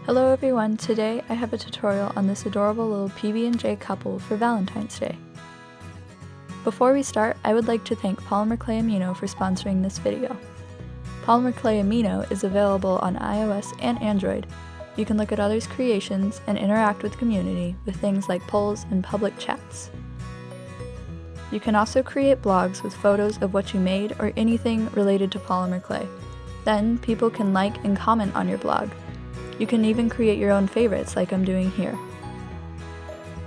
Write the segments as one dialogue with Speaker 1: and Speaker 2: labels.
Speaker 1: Hello everyone, today I have a tutorial on this adorable little PB&J couple for Valentine's Day. Before we start, I would like to thank Polymer Clay Amino for sponsoring this video. Polymer Clay Amino is available on iOS and Android. You can look at others' creations and interact with the community with things like polls and public chats. You can also create blogs with photos of what you made or anything related to polymer clay. Then people can like and comment on your blog. You can even create your own favorites like I'm doing here.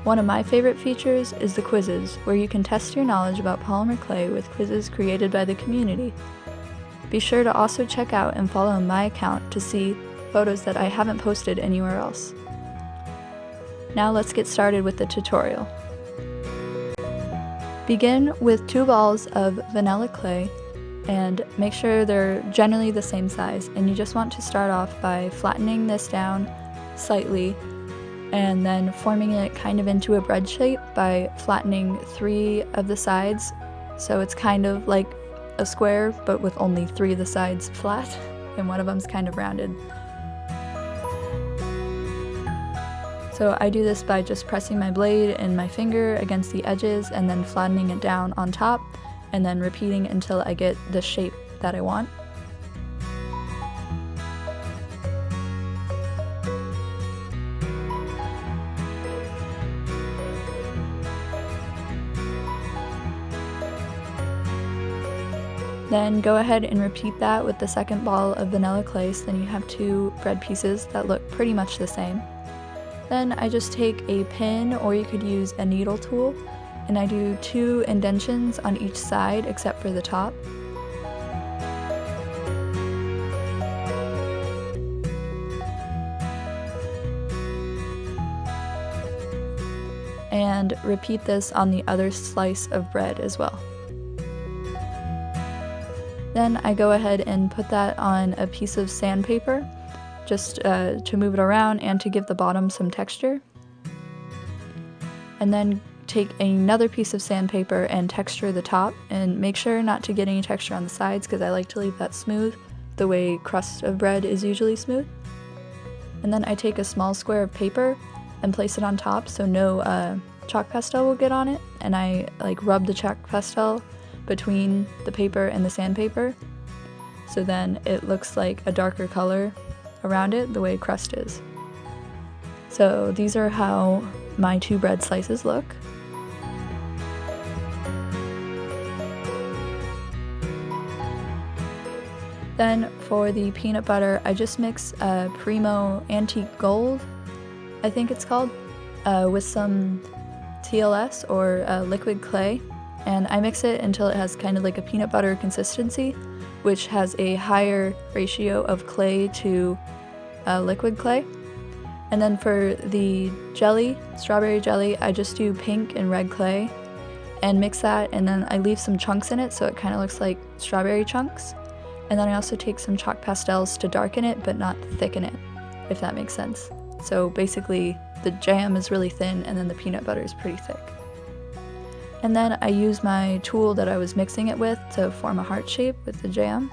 Speaker 1: One of my favorite features is the quizzes, where you can test your knowledge about polymer clay with quizzes created by the community. Be sure to also check out and follow my account to see photos that I haven't posted anywhere else. Now let's get started with the tutorial. Begin with 2 balls of vanilla clay and make sure they're generally the same size, and you just want to start off by flattening this down slightly and then forming it kind of into a bread shape by flattening 3 of the sides, so it's kind of like a square but with only 3 of the sides flat and one of them's kind of rounded. So I do this by just pressing my blade and my finger against the edges and then flattening it down on top, and then repeating until I get the shape that I want. Then go ahead and repeat that with the second ball of vanilla clay, so then you have 2 bread pieces that look pretty much the same. Then I just take a pin, or you could use a needle tool, and I do 2 indentions on each side except for the top. And repeat this on the other slice of bread as well. Then I go ahead and put that on a piece of sandpaper, just to move it around and to give the bottom some texture. And then take another piece of sandpaper and texture the top, and make sure not to get any texture on the sides because I like to leave that smooth, the way crust of bread is usually smooth. And then I take a small square of paper and place it on top so no chalk pastel will get on it, and I rub the chalk pastel between the paper and the sandpaper, so then it looks like a darker color around it the way crust is. So these are how my 2 bread slices look. Then for the peanut butter, I just mix Primo Antique Gold, I think it's called, with some TLS or liquid clay, and I mix it until it has kind of like a peanut butter consistency, which has a higher ratio of clay to liquid clay. And then for the jelly, strawberry jelly, I just do pink and red clay and mix that, and then I leave some chunks in it so it kind of looks like strawberry chunks. And then I also take some chalk pastels to darken it but not thicken it, if that makes sense. So basically the jam is really thin and then the peanut butter is pretty thick. And then I use my tool that I was mixing it with to form a heart shape with the jam.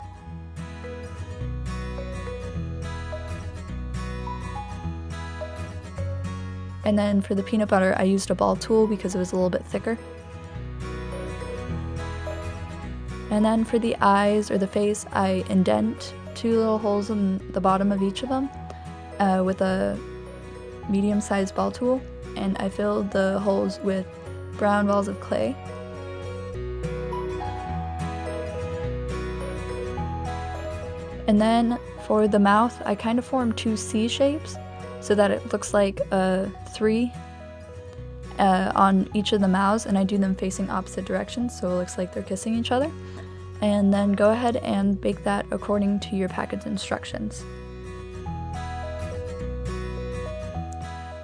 Speaker 1: And then for the peanut butter, I used a ball tool because it was a little bit thicker. And then for the eyes or the face, I indent 2 little holes in the bottom of each of them with a medium-sized ball tool, and I filled the holes with brown balls of clay. And then for the mouth, I kind of formed 2 C shapes so that it looks like a 3 on each of the mouths, and I do them facing opposite directions so it looks like they're kissing each other. And then go ahead and bake that according to your package instructions.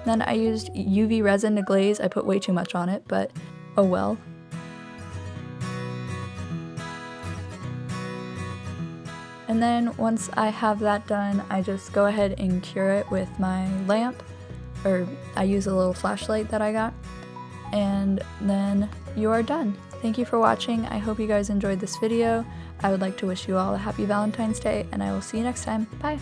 Speaker 1: Then I used UV resin to glaze. I put way too much on it, but oh well. And then once I have that done, I just go ahead and cure it with my lamp, or I use a little flashlight that I got, and then you are done. Thank you for watching. I hope you guys enjoyed this video. I would like to wish you all a happy Valentine's Day, and I will see you next time. Bye!